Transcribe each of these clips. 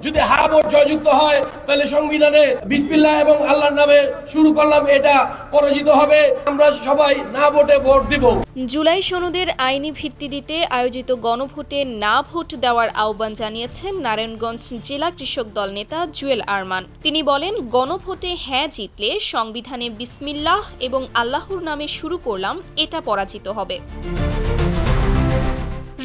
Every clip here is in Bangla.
যদি হ্যাঁ ভোট জয়যুক্ত হয় তাহলে সংবিধানে বিসমিল্লাহ এবং আল্লাহর নামে শুরু করলাম এটা পরাজিত হবে। আমরা সবাই না ভোটে ভোট দিব। জুলাই সনদের আইনি ভিত্তি দিতে আয়োজিত গণভোটে না ভোট দেওয়ার আহ্বান জানিয়েছেন নারায়ণগঞ্জ জেলা কৃষক দল নেতা জুয়েল আরমান। তিনি বলেন, গণভোটে হ্যাঁ জিতলে সংবিধানে বিসমিল্লাহ এবং আল্লাহর নামে শুরু করলাম এটা পরাজিত হবে।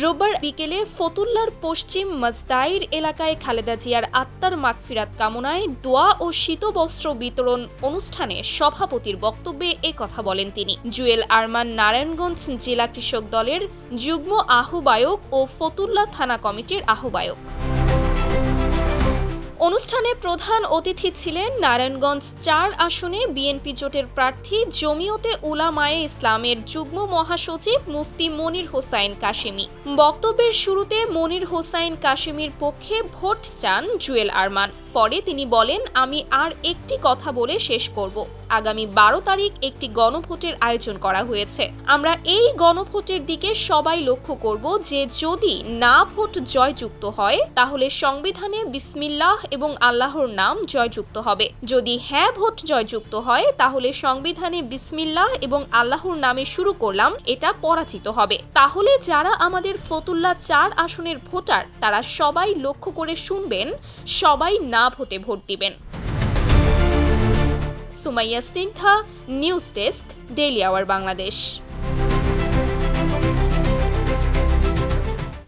রোববার বিকেলে ফতুল্লার পশ্চিম মাজদাইর এলাকায় খালেদা জিয়ার আত্মার মাগফিরাত কামনায় দোয়া ও শীতবস্ত্র বিতরণ অনুষ্ঠানে সভাপতির বক্তব্যে কথা বলেন তিনি। জুয়েল আরমান নারায়ণগঞ্জ জেলা কৃষক দলের যুগ্ম আহ্বায়ক ও ফতুল্লা থানা কমিটির আহ্বায়ক। অনুষ্ঠানে প্রধান অতিথি ছিলেন নারায়ণগঞ্জ ৪ আসনে বিএনপি জোটের প্রার্থী জমিয়তে উলামায়ে ইসলামের যুগ্ম মহাসচিব মুফতি মনির হোসাইন কাশেমি। বক্তব্যের শুরুতে মনির হোসাইন কাশেমির পক্ষে ভোট চান জুয়েল আরমান। পরে তিনি বলেন, আমি আর একটি কথা বলে শেষ করব। আগামী ১২ তারিখ একটি গণভোটের আয়োজন করা হয়েছে। আমরা এই গণভোটের দিকে সবাই লক্ষ্য করব যে যদি না ভোট জয়যুক্ত হয় তাহলে সংবিধানে বিসমিল্লাহ এবং আল্লাহর নাম জয়যুক্ত হবে। যদি হ্যাঁ ভোট জয়যুক্ত হয় তাহলে সংবিধানে বিসমিল্লাহ এবং আল্লাহর নামে শুরু করলাম এটা পরাজিত হবে। তাহলে যারা আমাদের ফতুল্লা ৪ আসনের ভোটার তারা সবাই লক্ষ্য করে শুনবেন, সবাই না ভোটে ভোট দিবেন। Sumaiya Snigdha, news desk, daily our Bangladesh.